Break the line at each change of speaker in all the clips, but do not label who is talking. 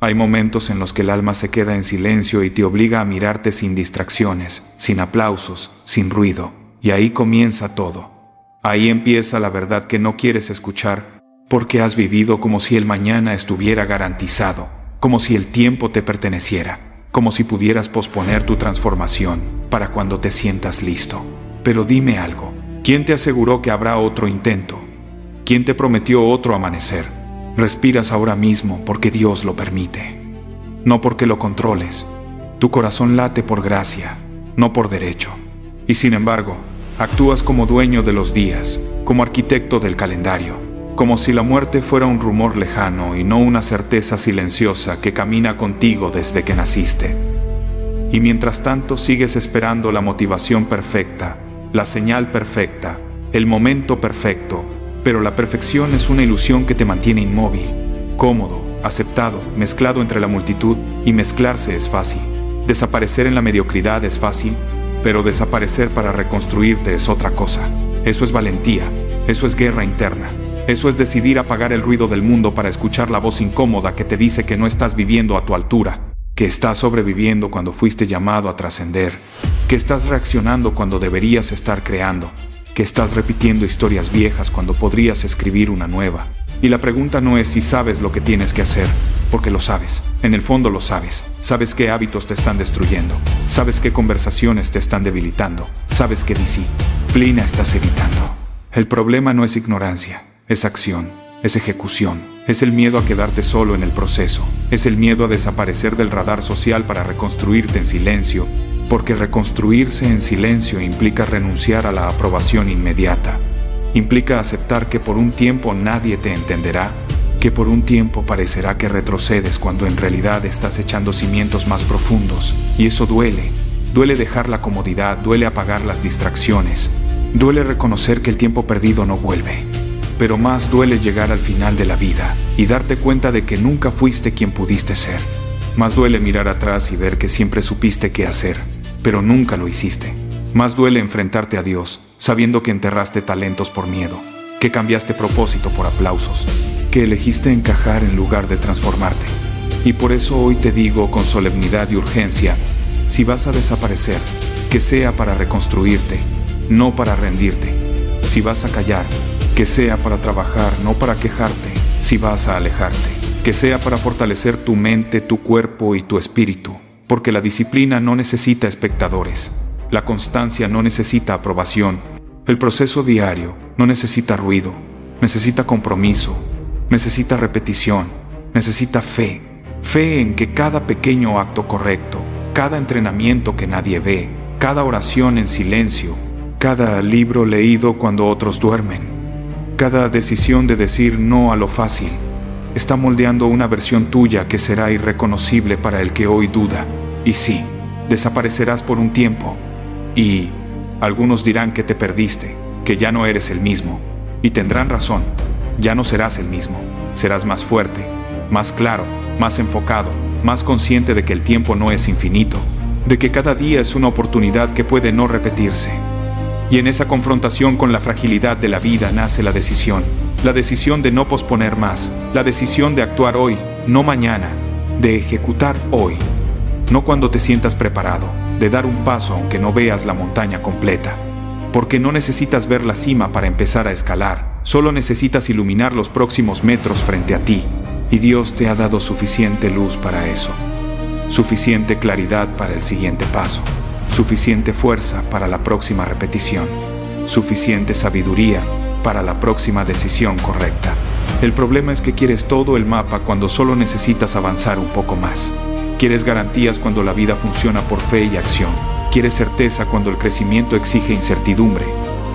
Hay momentos en los que el alma se queda en silencio y te obliga a mirarte sin distracciones, sin aplausos, sin ruido. Y ahí comienza todo. Ahí empieza la verdad que no quieres escuchar, porque has vivido como si el mañana estuviera garantizado, como si el tiempo te perteneciera, como si pudieras posponer tu transformación para cuando te sientas listo. Pero dime algo, ¿quién te aseguró que habrá otro intento? ¿Quién te prometió otro amanecer? Respiras ahora mismo porque Dios lo permite, no porque lo controles. Tu corazón late por gracia, no por derecho. Y sin embargo, actúas como dueño de los días, como arquitecto del calendario, como si la muerte fuera un rumor lejano y no una certeza silenciosa que camina contigo desde que naciste. Y mientras tanto sigues esperando la motivación perfecta, la señal perfecta, el momento perfecto, pero la perfección es una ilusión que te mantiene inmóvil, cómodo, aceptado, mezclado entre la multitud, y mezclarse es fácil. Desaparecer en la mediocridad es fácil, pero desaparecer para reconstruirte es otra cosa. Eso es valentía, eso es guerra interna, eso es decidir apagar el ruido del mundo para escuchar la voz incómoda que te dice que no estás viviendo a tu altura, que estás sobreviviendo cuando fuiste llamado a trascender, que estás reaccionando cuando deberías estar creando, que estás repitiendo historias viejas cuando podrías escribir una nueva. Y la pregunta no es si sabes lo que tienes que hacer, porque lo sabes, en el fondo lo sabes. Sabes qué hábitos te están destruyendo, sabes qué conversaciones te están debilitando, sabes qué disciplina estás evitando. El problema no es ignorancia, es acción, es ejecución, es el miedo a quedarte solo en el proceso, es el miedo a desaparecer del radar social para reconstruirte en silencio, porque reconstruirse en silencio implica renunciar a la aprobación inmediata. Implica aceptar que por un tiempo nadie te entenderá, que por un tiempo parecerá que retrocedes cuando en realidad estás echando cimientos más profundos. Y eso duele. Duele dejar la comodidad, duele apagar las distracciones, duele reconocer que el tiempo perdido no vuelve. Pero más duele llegar al final de la vida y darte cuenta de que nunca fuiste quien pudiste ser. Más duele mirar atrás y ver que siempre supiste qué hacer, pero nunca lo hiciste. Más duele enfrentarte a Dios, sabiendo que enterraste talentos por miedo, que cambiaste propósito por aplausos, que elegiste encajar en lugar de transformarte. Y por eso hoy te digo con solemnidad y urgencia, si vas a desaparecer, que sea para reconstruirte, no para rendirte. Si vas a callar, que sea para trabajar, no para quejarte. Si vas a alejarte, que sea para fortalecer tu mente, tu cuerpo y tu espíritu, porque la disciplina no necesita espectadores, la constancia no necesita aprobación, el proceso diario no necesita ruido, necesita compromiso, necesita repetición, necesita fe, fe en que cada pequeño acto correcto, cada entrenamiento que nadie ve, cada oración en silencio, cada libro leído cuando otros duermen, cada decisión de decir no a lo fácil, está moldeando una versión tuya que será irreconocible para el que hoy duda. Y sí, desaparecerás por un tiempo. Y algunos dirán que te perdiste, que ya no eres el mismo. Y tendrán razón, ya no serás el mismo. Serás más fuerte, más claro, más enfocado, más consciente de que el tiempo no es infinito, de que cada día es una oportunidad que puede no repetirse. Y en esa confrontación con la fragilidad de la vida nace la decisión de no posponer más, la decisión de actuar hoy, no mañana, de ejecutar hoy, no cuando te sientas preparado, de dar un paso aunque no veas la montaña completa, porque no necesitas ver la cima para empezar a escalar, solo necesitas iluminar los próximos metros frente a ti, y Dios te ha dado suficiente luz para eso, suficiente claridad para el siguiente paso, suficiente fuerza para la próxima repetición, suficiente sabiduría para la próxima decisión correcta. El problema es que quieres todo el mapa cuando solo necesitas avanzar un poco más. Quieres garantías cuando la vida funciona por fe y acción. Quieres certeza cuando el crecimiento exige incertidumbre.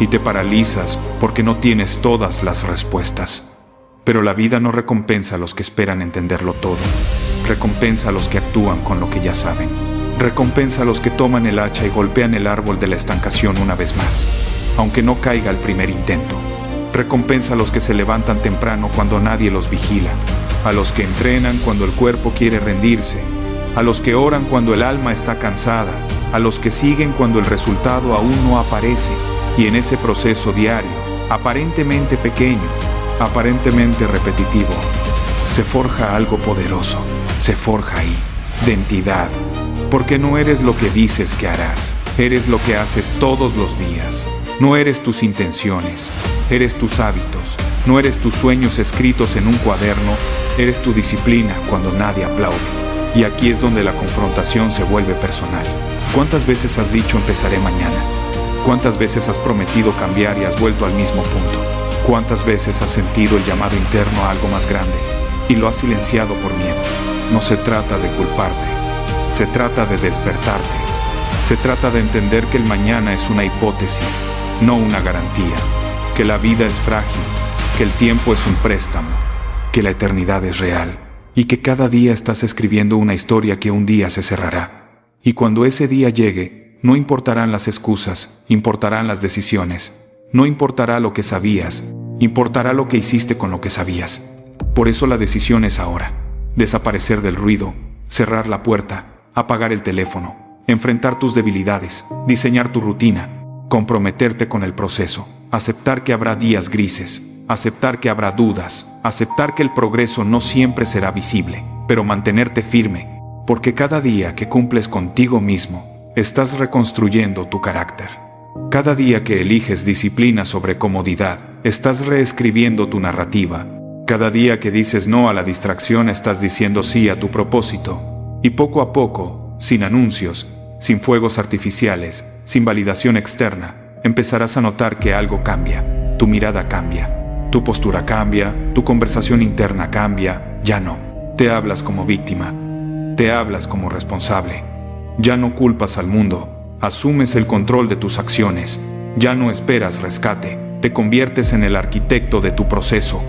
Y te paralizas porque no tienes todas las respuestas. Pero la vida no recompensa a los que esperan entenderlo todo. Recompensa a los que actúan con lo que ya saben. Recompensa a los que toman el hacha y golpean el árbol de la estancación una vez más, aunque no caiga al primer intento. Recompensa a los que se levantan temprano cuando nadie los vigila, a los que entrenan cuando el cuerpo quiere rendirse, a los que oran cuando el alma está cansada, a los que siguen cuando el resultado aún no aparece, y en ese proceso diario, aparentemente pequeño, aparentemente repetitivo, se forja algo poderoso, se forja ahí, de entidad. Porque no eres lo que dices que harás, eres lo que haces todos los días. No eres tus intenciones, eres tus hábitos. No eres tus sueños escritos en un cuaderno, eres tu disciplina cuando nadie aplaude. Y aquí es donde la confrontación se vuelve personal. ¿Cuántas veces has dicho empezaré mañana? ¿Cuántas veces has prometido cambiar y has vuelto al mismo punto? ¿Cuántas veces has sentido el llamado interno a algo más grande y lo has silenciado por miedo? No se trata de culparte, se trata de despertarte. Se trata de entender que el mañana es una hipótesis, no una garantía, que la vida es frágil, que el tiempo es un préstamo, que la eternidad es real y que cada día estás escribiendo una historia que un día se cerrará. Y cuando ese día llegue, no importarán las excusas, importarán las decisiones. No importará lo que sabías, importará lo que hiciste con lo que sabías. Por eso la decisión es ahora. Desaparecer del ruido, cerrar la puerta, apagar el teléfono, enfrentar tus debilidades, diseñar tu rutina, comprometerte con el proceso, aceptar que habrá días grises, aceptar que habrá dudas, aceptar que el progreso no siempre será visible, pero mantenerte firme, porque cada día que cumples contigo mismo, estás reconstruyendo tu carácter. Cada día que eliges disciplina sobre comodidad, estás reescribiendo tu narrativa. Cada día que dices no a la distracción, estás diciendo sí a tu propósito. Y poco a poco, sin anuncios, sin fuegos artificiales, sin validación externa, empezarás a notar que algo cambia. Tu mirada cambia, tu postura cambia, tu conversación interna cambia. Ya no te hablas como víctima, te hablas como responsable. Ya no culpas al mundo, asumes el control de tus acciones. Ya no esperas rescate, te conviertes en el arquitecto de tu proceso.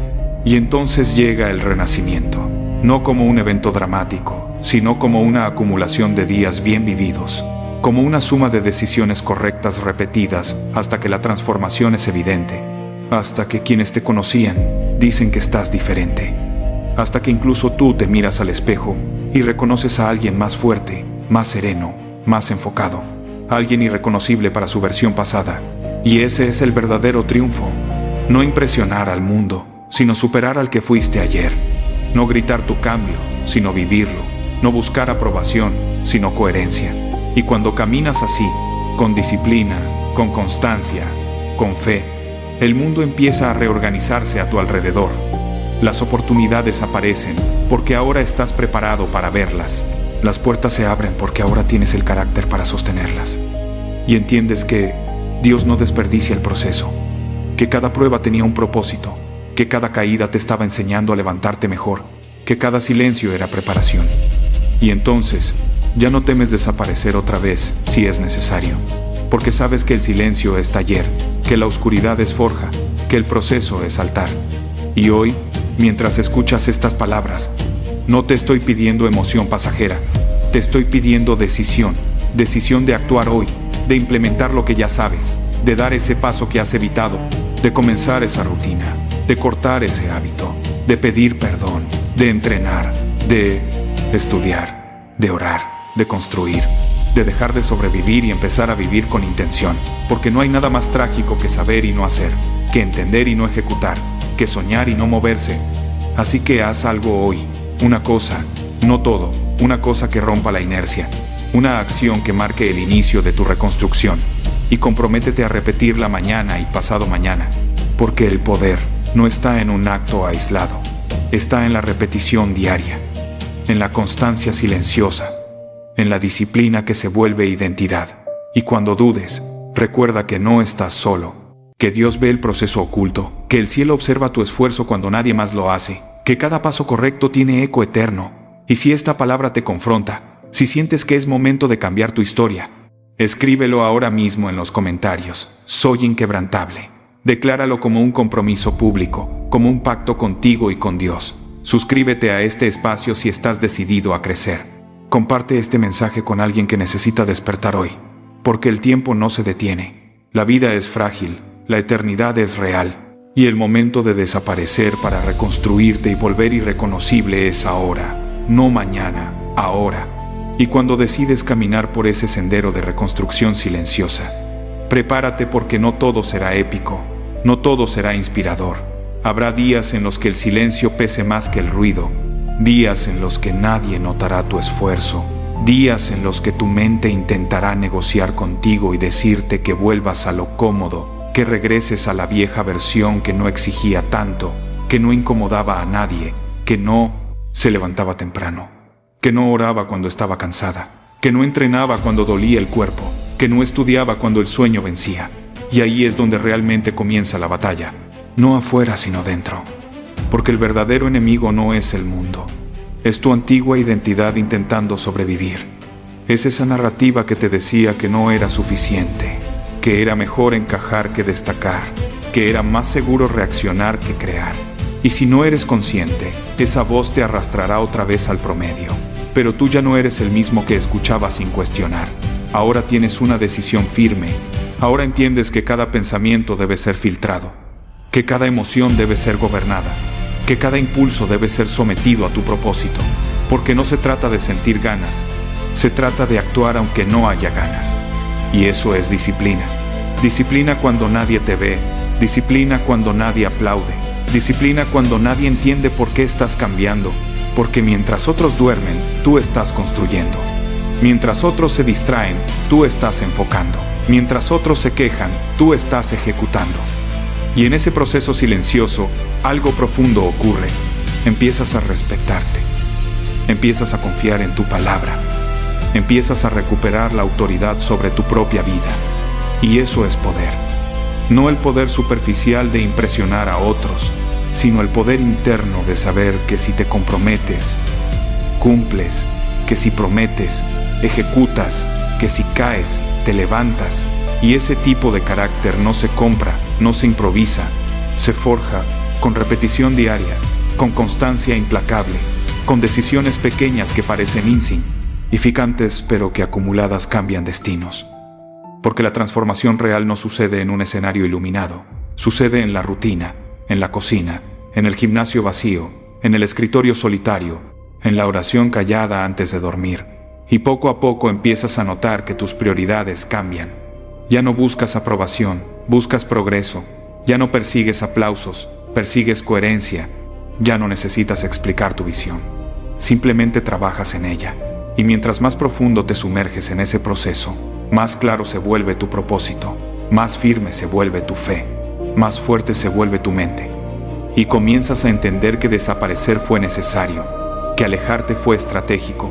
Y entonces llega el renacimiento, no como un evento dramático, sino como una acumulación de días bien vividos, como una suma de decisiones correctas repetidas hasta que la transformación es evidente, hasta que quienes te conocían dicen que estás diferente, hasta que incluso tú te miras al espejo y reconoces a alguien más fuerte, más sereno, más enfocado, alguien irreconocible para su versión pasada. Y ese es el verdadero triunfo, no impresionar al mundo, sino superar al que fuiste ayer, no gritar tu cambio, sino vivirlo, no buscar aprobación, sino coherencia. Y cuando caminas así, con disciplina, con constancia, con fe, el mundo empieza a reorganizarse a tu alrededor. Las oportunidades aparecen porque ahora estás preparado para verlas. Las puertas se abren porque ahora tienes el carácter para sostenerlas. Y entiendes que Dios no desperdicia el proceso, que cada prueba tenía un propósito, que cada caída te estaba enseñando a levantarte mejor, que cada silencio era preparación. Y entonces, ya no temes desaparecer otra vez si es necesario, porque sabes que el silencio es taller, que la oscuridad es forja, que el proceso es altar. Y hoy, mientras escuchas estas palabras, no te estoy pidiendo emoción pasajera, te estoy pidiendo decisión, decisión de actuar hoy, de implementar lo que ya sabes, de dar ese paso que has evitado, de comenzar esa rutina, de cortar ese hábito, de pedir perdón, de entrenar, de estudiar, de orar, de construir, de dejar de sobrevivir y empezar a vivir con intención, porque no hay nada más trágico que saber y no hacer, que entender y no ejecutar, que soñar y no moverse. Así que haz algo hoy, una cosa, no todo, una cosa que rompa la inercia, una acción que marque el inicio de tu reconstrucción, y comprométete a repetirla mañana y pasado mañana, porque el poder no está en un acto aislado, está en la repetición diaria, en la constancia silenciosa, en la disciplina que se vuelve identidad. Y cuando dudes, recuerda que no estás solo, que Dios ve el proceso oculto, que el cielo observa tu esfuerzo cuando nadie más lo hace, que cada paso correcto tiene eco eterno. Y si esta palabra te confronta, si sientes que es momento de cambiar tu historia, escríbelo ahora mismo en los comentarios. Soy inquebrantable. Decláralo como un compromiso público, como un pacto contigo y con Dios. Suscríbete a este espacio si estás decidido a crecer. Comparte este mensaje con alguien que necesita despertar hoy, porque el tiempo no se detiene. La vida es frágil, la eternidad es real, y el momento de desaparecer para reconstruirte y volver irreconocible es ahora, no mañana, ahora. Y cuando decides caminar por ese sendero de reconstrucción silenciosa, prepárate porque no todo será épico, no todo será inspirador, Habrá días en los que el silencio pese más que el ruido, días en los que nadie notará tu esfuerzo, días en los que tu mente intentará negociar contigo y decirte que vuelvas a lo cómodo, que regreses a la vieja versión que no exigía tanto, que no incomodaba a nadie, que no se levantaba temprano, que no oraba cuando estaba cansada, que no entrenaba cuando dolía el cuerpo, que no estudiaba cuando el sueño vencía. Y ahí es donde realmente comienza la batalla, no afuera sino dentro. Porque el verdadero enemigo no es el mundo, es tu antigua identidad intentando sobrevivir. Es esa narrativa que te decía que no era suficiente, que era mejor encajar que destacar, que era más seguro reaccionar que crear. Y si no eres consciente, esa voz te arrastrará otra vez al promedio. Pero tú ya no eres el mismo que escuchaba sin cuestionar. Ahora tienes una decisión firme. Ahora entiendes que cada pensamiento debe ser filtrado, que cada emoción debe ser gobernada, que cada impulso debe ser sometido a tu propósito. Porque no se trata de sentir ganas, se trata de actuar aunque no haya ganas. Y eso es disciplina. Disciplina cuando nadie te ve, disciplina cuando nadie aplaude, disciplina cuando nadie entiende por qué estás cambiando, porque mientras otros duermen, tú estás construyendo. Mientras otros se distraen, tú estás enfocando. Mientras otros se quejan, tú estás ejecutando. Y en ese proceso silencioso, algo profundo ocurre. Empiezas a respetarte. Empiezas a confiar en tu palabra. Empiezas a recuperar la autoridad sobre tu propia vida. Y eso es poder. No el poder superficial de impresionar a otros, sino el poder interno de saber que si te comprometes, cumples, que si prometes, ejecutas, que si caes, te levantas. Y ese tipo de carácter no se compra, no se improvisa, se forja con repetición diaria, con constancia implacable, con decisiones pequeñas que parecen insignificantes pero que acumuladas cambian destinos. Porque la transformación real no sucede en un escenario iluminado, sucede en la rutina, en la cocina, en el gimnasio vacío, en el escritorio solitario, en la oración callada antes de dormir. Y poco a poco empiezas a notar que tus prioridades cambian. Ya no buscas aprobación, buscas progreso. Ya no persigues aplausos, persigues coherencia. Ya no necesitas explicar tu visión. Simplemente trabajas en ella. Y mientras más profundo te sumerges en ese proceso, más claro se vuelve tu propósito, más firme se vuelve tu fe, más fuerte se vuelve tu mente. Y comienzas a entender que desaparecer fue necesario, que alejarte fue estratégico,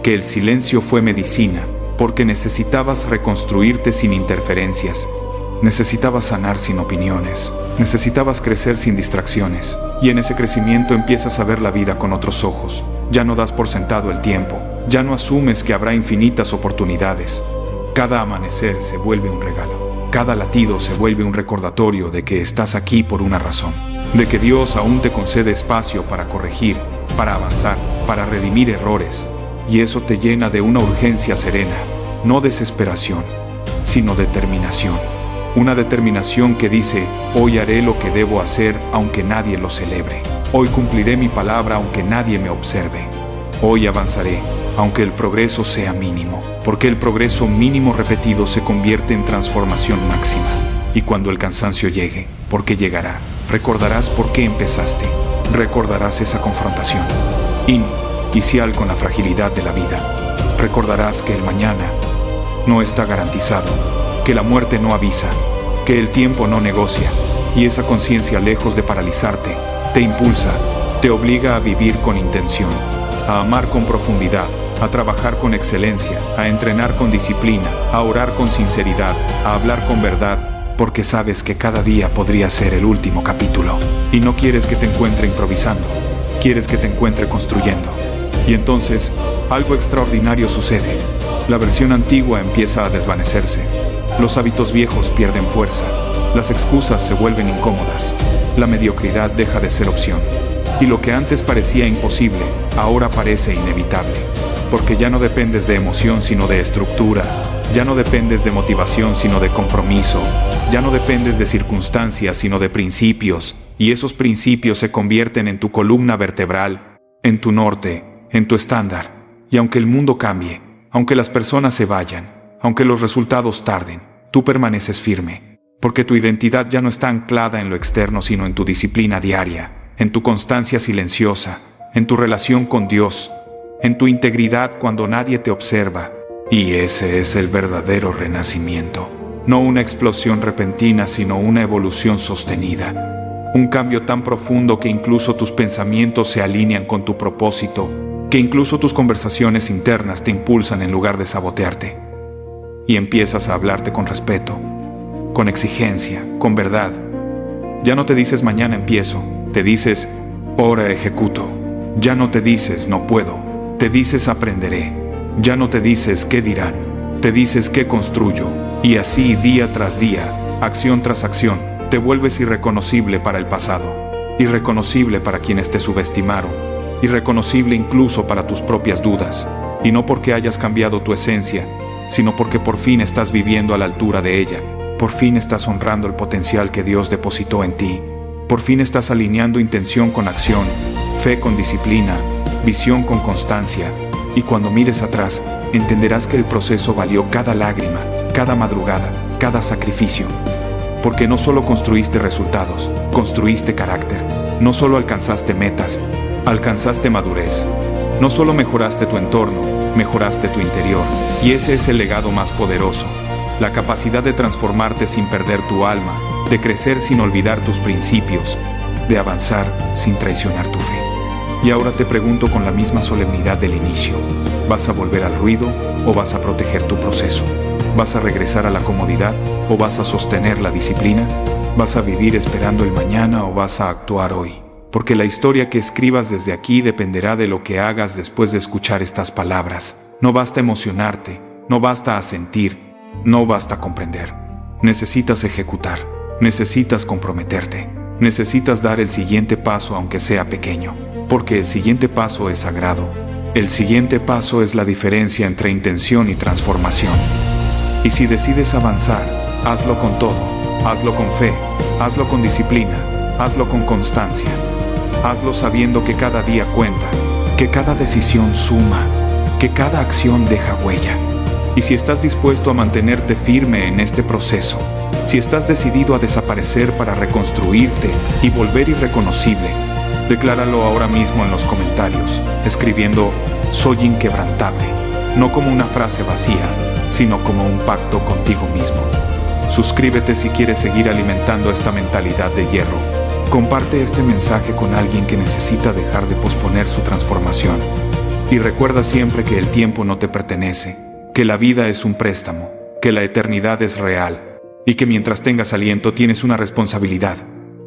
que el silencio fue medicina, porque necesitabas reconstruirte sin interferencias, necesitabas sanar sin opiniones, necesitabas crecer sin distracciones, y en ese crecimiento empiezas a ver la vida con otros ojos. Ya no das por sentado el tiempo, ya no asumes que habrá infinitas oportunidades. Cada amanecer se vuelve un regalo, cada latido se vuelve un recordatorio de que estás aquí por una razón, de que Dios aún te concede espacio para corregir, para avanzar, para redimir errores. Y eso te llena de una urgencia serena, no desesperación, sino determinación. Una determinación que dice, hoy haré lo que debo hacer aunque nadie lo celebre. Hoy cumpliré mi palabra aunque nadie me observe. Hoy avanzaré, aunque el progreso sea mínimo, porque el progreso mínimo repetido se convierte en transformación máxima. Y cuando el cansancio llegue, porque llegará, recordarás por qué empezaste, recordarás esa confrontación inicial con la fragilidad de la vida. Recordarás que el mañana no está garantizado, que la muerte no avisa, que el tiempo no negocia, y esa conciencia, lejos de paralizarte, te impulsa, te obliga a vivir con intención, a amar con profundidad, a trabajar con excelencia, a entrenar con disciplina, a orar con sinceridad, a hablar con verdad, porque sabes que cada día podría ser el último capítulo, y no quieres que te encuentre improvisando, quieres que te encuentre construyendo. Y entonces, algo extraordinario sucede. La versión antigua empieza a desvanecerse. Los hábitos viejos pierden fuerza. Las excusas se vuelven incómodas. La mediocridad deja de ser opción. Y lo que antes parecía imposible, ahora parece inevitable. Porque ya no dependes de emoción, sino de estructura. Ya no dependes de motivación, sino de compromiso. Ya no dependes de circunstancias, sino de principios. Y esos principios se convierten en tu columna vertebral, en tu norte, en tu estándar. Y aunque el mundo cambie, aunque las personas se vayan, aunque los resultados tarden, tú permaneces firme. porque tu identidad ya no está anclada en lo externo, sino en tu disciplina diaria, en tu constancia silenciosa, en tu relación con Dios, en tu integridad cuando nadie te observa. Y ese es el verdadero renacimiento. No una explosión repentina, sino una evolución sostenida. Un cambio tan profundo que incluso tus pensamientos se alinean con tu propósito, que incluso tus conversaciones internas te impulsan en lugar de sabotearte. Y empiezas a hablarte con respeto, con exigencia, con verdad. Ya no te dices mañana empiezo, te dices ahora ejecuto. Ya no te dices no puedo, te dices aprenderé. Ya no te dices qué dirán, te dices qué construyo. Y así día tras día, acción tras acción, te vuelves irreconocible para el pasado, irreconocible para quienes te subestimaron, irreconocible incluso para tus propias dudas. Y no porque hayas cambiado tu esencia, sino porque por fin estás viviendo a la altura de ella. Por fin estás honrando el potencial que Dios depositó en ti. Por fin estás alineando intención con acción, fe con disciplina, visión con constancia. Y cuando mires atrás, entenderás que el proceso valió cada lágrima, cada madrugada, cada sacrificio. Porque no solo construiste resultados, construiste carácter. No solo alcanzaste metas, alcanzaste madurez. No solo mejoraste tu entorno, mejoraste tu interior. Y ese es el legado más poderoso. La capacidad de transformarte sin perder tu alma, de crecer sin olvidar tus principios, de avanzar sin traicionar tu fe. Y ahora te pregunto con la misma solemnidad del inicio, ¿vas a volver al ruido o vas a proteger tu proceso? ¿Vas a regresar a la comodidad o vas a sostener la disciplina? ¿Vas a vivir esperando el mañana o vas a actuar hoy? Porque la historia que escribas desde aquí dependerá de lo que hagas después de escuchar estas palabras. No basta emocionarte, no basta asentir, no basta comprender. Necesitas ejecutar, necesitas comprometerte, necesitas dar el siguiente paso aunque sea pequeño. Porque el siguiente paso es sagrado. El siguiente paso es la diferencia entre intención y transformación. Y si decides avanzar, hazlo con todo. Hazlo con fe, hazlo con disciplina, hazlo con constancia. Hazlo sabiendo que cada día cuenta, que cada decisión suma, que cada acción deja huella. Y si estás dispuesto a mantenerte firme en este proceso, si estás decidido a desaparecer para reconstruirte y volver irreconocible, decláralo ahora mismo en los comentarios, escribiendo «Soy inquebrantable», no como una frase vacía, sino como un pacto contigo mismo. Suscríbete si quieres seguir alimentando esta mentalidad de hierro. Comparte este mensaje con alguien que necesita dejar de posponer su transformación. Y recuerda siempre que el tiempo no te pertenece, que la vida es un préstamo, que la eternidad es real, y que mientras tengas aliento tienes una responsabilidad.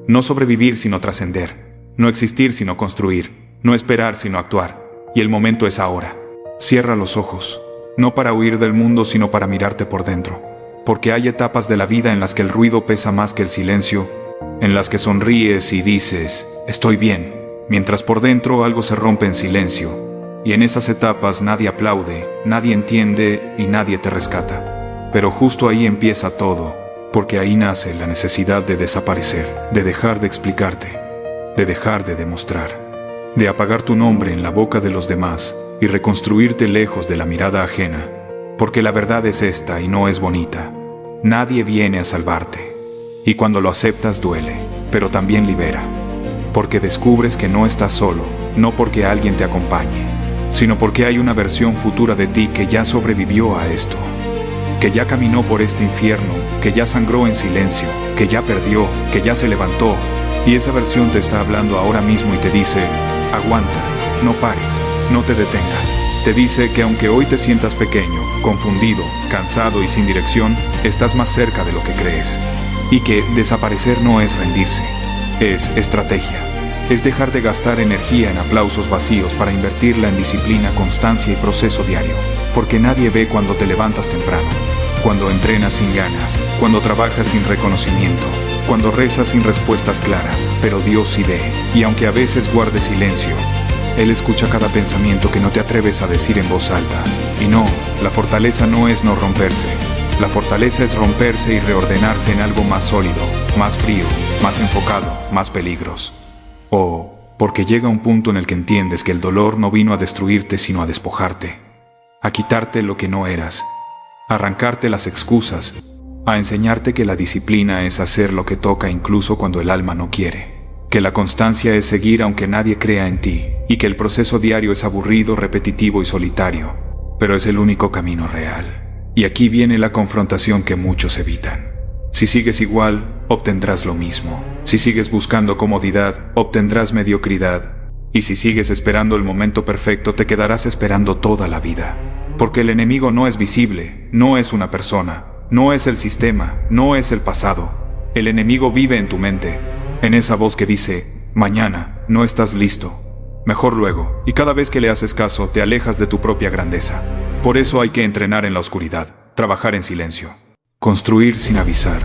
No sobrevivir sino trascender. No existir sino construir, no esperar sino actuar, y el momento es ahora. Cierra los ojos, no para huir del mundo sino para mirarte por dentro, porque hay etapas de la vida en las que el ruido pesa más que el silencio, en las que sonríes y dices, estoy bien, mientras por dentro algo se rompe en silencio, y en esas etapas nadie aplaude, nadie entiende y nadie te rescata. Pero justo ahí empieza todo, porque ahí nace la necesidad de desaparecer, de dejar de explicarte, de dejar de demostrar, de apagar tu nombre en la boca de los demás y reconstruirte lejos de la mirada ajena, porque la verdad es esta y no es bonita. Nadie viene a salvarte, y cuando lo aceptas duele, pero también libera, porque descubres que no estás solo, no porque alguien te acompañe, sino porque hay una versión futura de ti que ya sobrevivió a esto, que ya caminó por este infierno, que ya sangró en silencio, que ya perdió, que ya se levantó. Y esa versión te está hablando ahora mismo y te dice, aguanta, no pares, no te detengas. Te dice que aunque hoy te sientas pequeño, confundido, cansado y sin dirección, estás más cerca de lo que crees. Y que desaparecer no es rendirse, es estrategia. Es dejar de gastar energía en aplausos vacíos para invertirla en disciplina, constancia y proceso diario. Porque nadie ve cuando te levantas temprano, cuando entrenas sin ganas, cuando trabajas sin reconocimiento, cuando rezas sin respuestas claras, pero Dios sí ve, y aunque a veces guarde silencio, Él escucha cada pensamiento que no te atreves a decir en voz alta. Y no, la fortaleza no es no romperse, la fortaleza es romperse y reordenarse en algo más sólido, más frío, más enfocado, más peligros. O porque llega un punto en el que entiendes que el dolor no vino a destruirte sino a despojarte, a quitarte lo que no eras, a arrancarte las excusas a enseñarte que la disciplina es hacer lo que toca incluso cuando el alma no quiere, que la constancia es seguir aunque nadie crea en ti, y que el proceso diario es aburrido, repetitivo y solitario, pero es el único camino real. Y aquí viene la confrontación que muchos evitan. Si sigues igual, obtendrás lo mismo. Si sigues buscando comodidad, obtendrás mediocridad. Y si sigues esperando el momento perfecto, te quedarás esperando toda la vida. Porque el enemigo no es visible, no es una persona, no es el sistema, no es el pasado. El enemigo vive en tu mente, en esa voz que dice, mañana, no estás listo, mejor luego, y cada vez que le haces caso, te alejas de tu propia grandeza. Por eso hay que entrenar en la oscuridad, trabajar en silencio, construir sin avisar,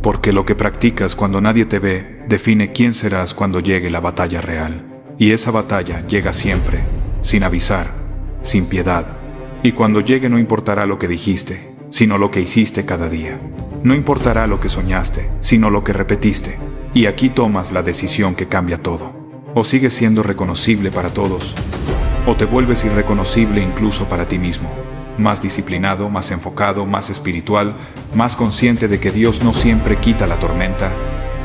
porque lo que practicas cuando nadie te ve, define quién serás cuando llegue la batalla real. Y esa batalla llega siempre, sin avisar, sin piedad. Y cuando llegue no importará lo que dijiste, sino lo que hiciste cada día. No importará lo que soñaste, sino lo que repetiste. Y aquí tomas la decisión que cambia todo. O sigues siendo reconocible para todos, o te vuelves irreconocible incluso para ti mismo. Más disciplinado, más enfocado, más espiritual, más consciente de que Dios no siempre quita la tormenta,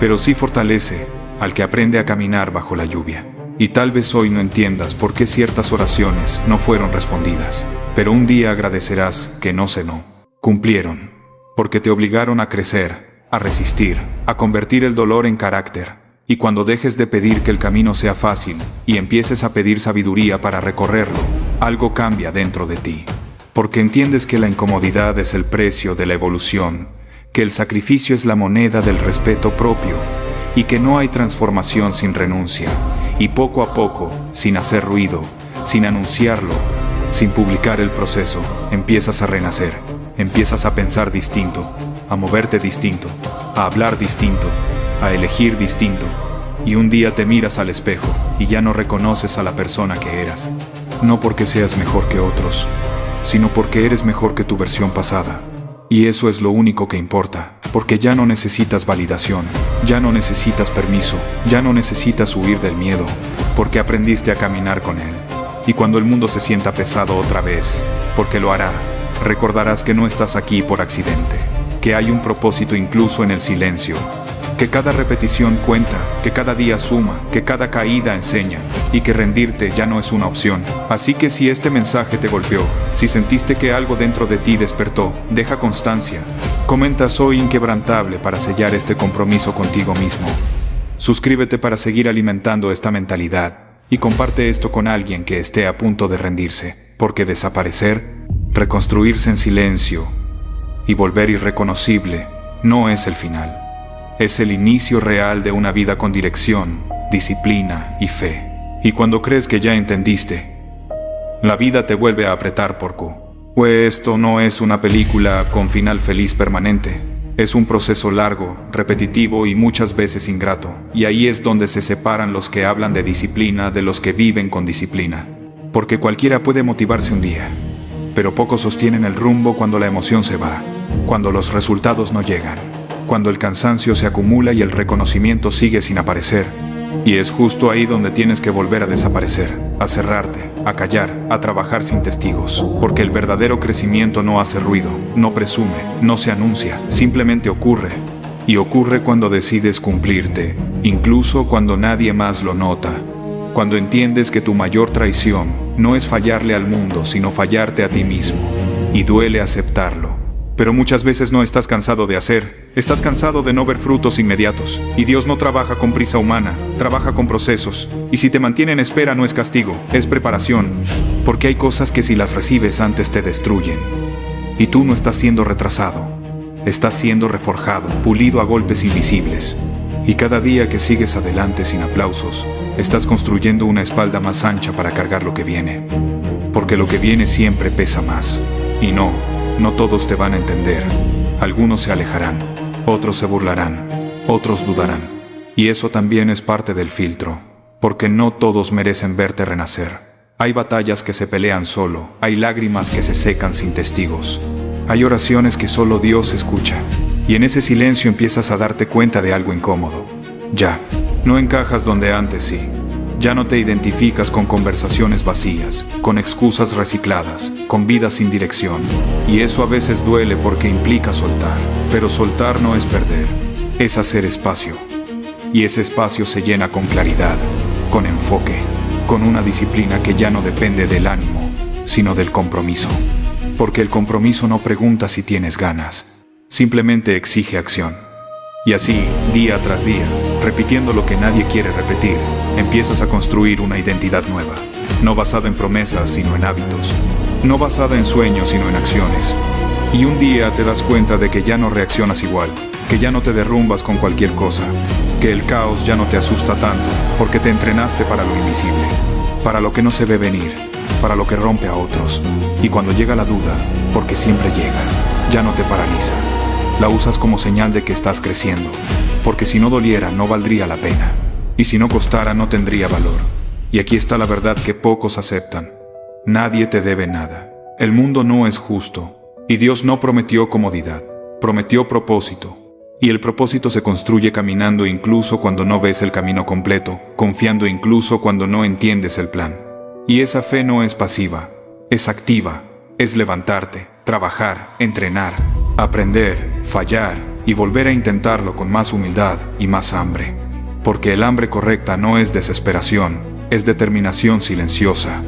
pero sí fortalece al que aprende a caminar bajo la lluvia. Y tal vez hoy no entiendas por qué ciertas oraciones no fueron respondidas, pero un día agradecerás que no cumplieron, porque te obligaron a crecer, a resistir, a convertir el dolor en carácter. Y cuando dejes de pedir que el camino sea fácil y empieces a pedir sabiduría para recorrerlo, algo cambia dentro de ti. Porque entiendes que la incomodidad es el precio de la evolución, que el sacrificio es la moneda del respeto propio, y que no hay transformación sin renuncia. Y poco a poco, sin hacer ruido, sin anunciarlo, sin publicar el proceso, empiezas a renacer, empiezas a pensar distinto, a moverte distinto, a hablar distinto, a elegir distinto. Y un día te miras al espejo y ya no reconoces a la persona que eras. No porque seas mejor que otros, sino porque eres mejor que tu versión pasada. Y eso es lo único que importa, porque ya no necesitas validación, ya no necesitas permiso, ya no necesitas huir del miedo, porque aprendiste a caminar con él. Y cuando el mundo se sienta pesado otra vez, porque lo hará, recordarás que no estás aquí por accidente, que hay un propósito incluso en el silencio, que cada repetición cuenta, que cada día suma, que cada caída enseña, y que rendirte ya no es una opción. Así que si este mensaje te golpeó, si sentiste que algo dentro de ti despertó, deja constancia. Comenta "Soy inquebrantable" para sellar este compromiso contigo mismo. Suscríbete para seguir alimentando esta mentalidad, y comparte esto con alguien que esté a punto de rendirse, porque desaparecer, reconstruirse en silencio y volver irreconocible no es el final. Es el inicio real de una vida con dirección, disciplina y fe. Y cuando crees que ya entendiste, la vida te vuelve a apretar pues esto no es una película con final feliz permanente. Es un proceso largo, repetitivo y muchas veces ingrato. Y ahí es donde se separan los que hablan de disciplina de los que viven con disciplina. Porque cualquiera puede motivarse un día, pero pocos sostienen el rumbo cuando la emoción se va, cuando los resultados no llegan, cuando el cansancio se acumula y el reconocimiento sigue sin aparecer. Y es justo ahí donde tienes que volver a desaparecer, a cerrarte, a callar, a trabajar sin testigos. Porque el verdadero crecimiento no hace ruido, no presume, no se anuncia, simplemente ocurre. Y ocurre cuando decides cumplirte, incluso cuando nadie más lo nota. Cuando entiendes que tu mayor traición no es fallarle al mundo, sino fallarte a ti mismo. Y duele aceptarlo. Pero muchas veces no estás cansado de hacer, estás cansado de no ver frutos inmediatos. Y Dios no trabaja con prisa humana, trabaja con procesos. Y si te mantiene en espera no es castigo, es preparación. Porque hay cosas que si las recibes antes te destruyen. Y tú no estás siendo retrasado, estás siendo reforjado, pulido a golpes invisibles. Y cada día que sigues adelante sin aplausos, estás construyendo una espalda más ancha para cargar lo que viene. Porque lo que viene siempre pesa más. Y no todos te van a entender. Algunos se alejarán, otros se burlarán, otros dudarán. Y eso también es parte del filtro, porque no todos merecen verte renacer. Hay batallas que se pelean solo, hay lágrimas que se secan sin testigos. Hay oraciones que solo Dios escucha. Y en ese silencio empiezas a darte cuenta de algo incómodo. Ya, no encajas donde antes sí. Ya no te identificas con conversaciones vacías, con excusas recicladas, con vidas sin dirección. Y eso a veces duele porque implica soltar. Pero soltar no es perder, es hacer espacio. Y ese espacio se llena con claridad, con enfoque, con una disciplina que ya no depende del ánimo, sino del compromiso. Porque el compromiso no pregunta si tienes ganas, simplemente exige acción. Y así, día tras día, repitiendo lo que nadie quiere repetir, empiezas a construir una identidad nueva, no basada en promesas, sino en hábitos, no basada en sueños, sino en acciones. Y un día te das cuenta de que ya no reaccionas igual, que ya no te derrumbas con cualquier cosa, que el caos ya no te asusta tanto, porque te entrenaste para lo invisible, para lo que no se ve venir, para lo que rompe a otros. Y cuando llega la duda, porque siempre llega, ya no te paraliza. La usas como señal de que estás creciendo, porque si no doliera no valdría la pena, y si no costara no tendría valor. Y aquí está la verdad que pocos aceptan. Nadie te debe nada. El mundo no es justo, y Dios no prometió comodidad, prometió propósito. Y el propósito se construye caminando incluso cuando no ves el camino completo, confiando incluso cuando no entiendes el plan. Y esa fe no es pasiva, es activa, es levantarte, trabajar, entrenar, aprender, fallar y volver a intentarlo con más humildad y más hambre. Porque el hambre correcta no es desesperación, es determinación silenciosa.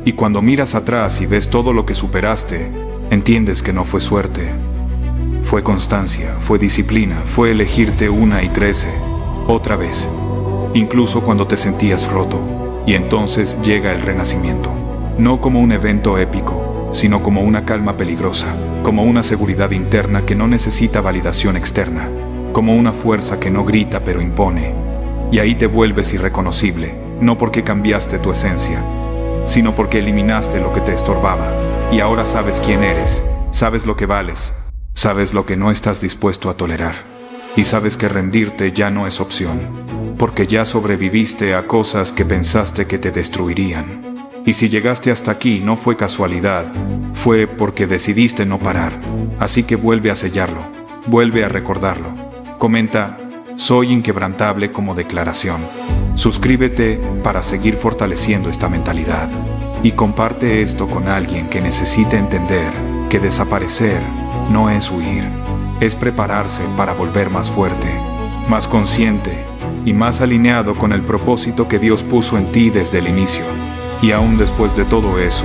Y cuando miras atrás y ves todo lo que superaste, entiendes que no fue suerte. Fue constancia, fue disciplina, fue elegirte una y 13, otra vez, incluso cuando te sentías roto. Y entonces llega el renacimiento, no como un evento épico, sino como una calma peligrosa, como una seguridad interna que no necesita validación externa, como una fuerza que no grita pero impone. Y ahí te vuelves irreconocible, no porque cambiaste tu esencia, sino porque eliminaste lo que te estorbaba, y ahora sabes quién eres, sabes lo que vales, sabes lo que no estás dispuesto a tolerar, y sabes que rendirte ya no es opción, porque ya sobreviviste a cosas que pensaste que te destruirían. Y si llegaste hasta aquí no fue casualidad, fue porque decidiste no parar. Así que vuelve a sellarlo, vuelve a recordarlo. Comenta, soy inquebrantable como declaración. Suscríbete para seguir fortaleciendo esta mentalidad. Y comparte esto con alguien que necesite entender que desaparecer no es huir, es prepararse para volver más fuerte, más consciente y más alineado con el propósito que Dios puso en ti desde el inicio. Y aún después de todo eso,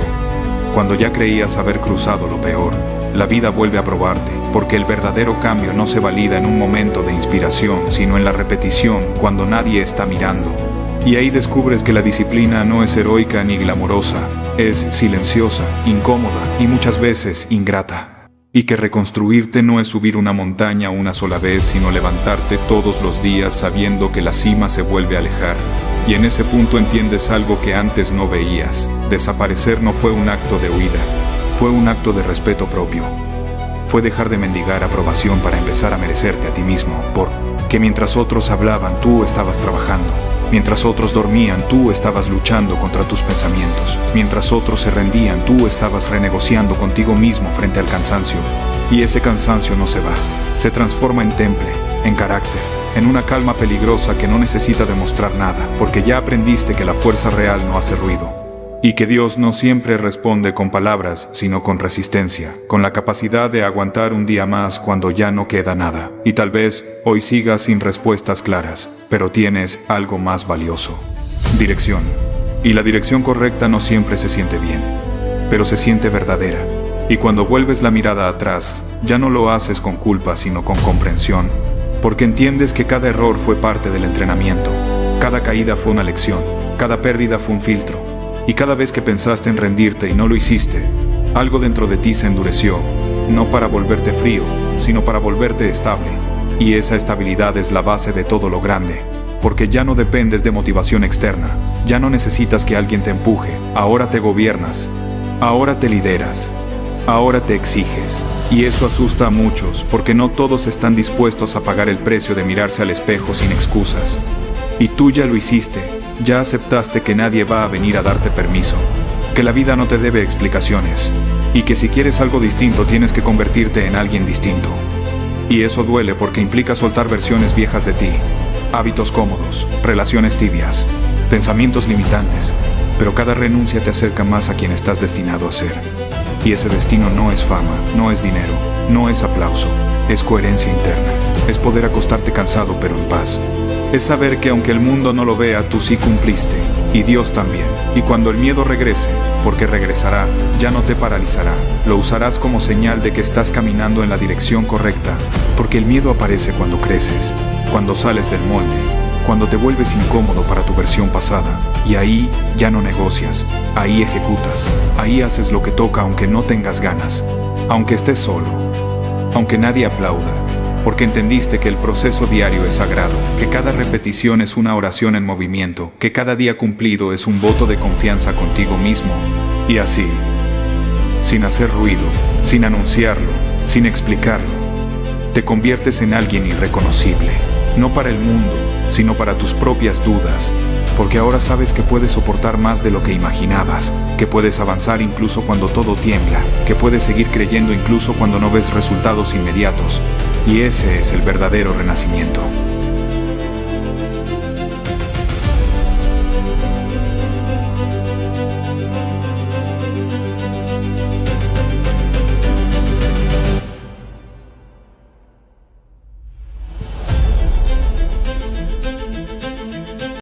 cuando ya creías haber cruzado lo peor, la vida vuelve a probarte, porque el verdadero cambio no se valida en un momento de inspiración, sino en la repetición cuando nadie está mirando. Y ahí descubres que la disciplina no es heroica ni glamorosa, es silenciosa, incómoda y muchas veces ingrata. Y que reconstruirte no es subir una montaña una sola vez, sino levantarte todos los días sabiendo que la cima se vuelve a alejar. Y en ese punto entiendes algo que antes no veías. Desaparecer no fue un acto de huida, fue un acto de respeto propio. Fue dejar de mendigar aprobación para empezar a merecerte a ti mismo, porque mientras otros hablaban, tú estabas trabajando. Mientras otros dormían, tú estabas luchando contra tus pensamientos. Mientras otros se rendían, tú estabas renegociando contigo mismo frente al cansancio. Y ese cansancio no se va, se transforma en temple, en carácter, en una calma peligrosa que no necesita demostrar nada, porque ya aprendiste que la fuerza real no hace ruido. Y que Dios no siempre responde con palabras, sino con resistencia, con la capacidad de aguantar un día más cuando ya no queda nada. Y tal vez hoy sigas sin respuestas claras, pero tienes algo más valioso: dirección. Y la dirección correcta no siempre se siente bien, pero se siente verdadera. Y cuando vuelves la mirada atrás, ya no lo haces con culpa, sino con comprensión, porque entiendes que cada error fue parte del entrenamiento, cada caída fue una lección, cada pérdida fue un filtro. Y cada vez que pensaste en rendirte y no lo hiciste, algo dentro de ti se endureció, no para volverte frío, sino para volverte estable. Y esa estabilidad es la base de todo lo grande, porque ya no dependes de motivación externa, ya no necesitas que alguien te empuje, ahora te gobiernas, ahora te lideras, ahora te exiges. Y eso asusta a muchos, porque no todos están dispuestos a pagar el precio de mirarse al espejo sin excusas. Y tú ya lo hiciste. Ya aceptaste que nadie va a venir a darte permiso, que la vida no te debe explicaciones, y que si quieres algo distinto tienes que convertirte en alguien distinto. Y eso duele porque implica soltar versiones viejas de ti, hábitos cómodos, relaciones tibias. pensamientos limitantes, pero cada renuncia te acerca más a quien estás destinado a ser. Y ese destino no es fama, no es dinero, no es aplauso, es coherencia interna, es poder acostarte cansado pero en paz. Es saber que aunque el mundo no lo vea, tú sí cumpliste, y Dios también. Y cuando el miedo regrese, porque regresará, ya no te paralizará, lo usarás como señal de que estás caminando en la dirección correcta, porque el miedo aparece cuando creces, cuando sales del molde, cuando te vuelves incómodo para tu versión pasada, y ahí ya no negocias, ahí ejecutas, ahí haces lo que toca aunque no tengas ganas, aunque estés solo, aunque nadie aplauda, porque entendiste que el proceso diario es sagrado, que cada repetición es una oración en movimiento, que cada día cumplido es un voto de confianza contigo mismo, y así, sin hacer ruido, sin anunciarlo, sin explicarlo, te conviertes en alguien irreconocible, no para el mundo, sino para tus propias dudas, porque ahora sabes que puedes soportar más de lo que imaginabas, que puedes avanzar incluso cuando todo tiembla, que puedes seguir creyendo incluso cuando no ves resultados inmediatos, y ese es el verdadero renacimiento.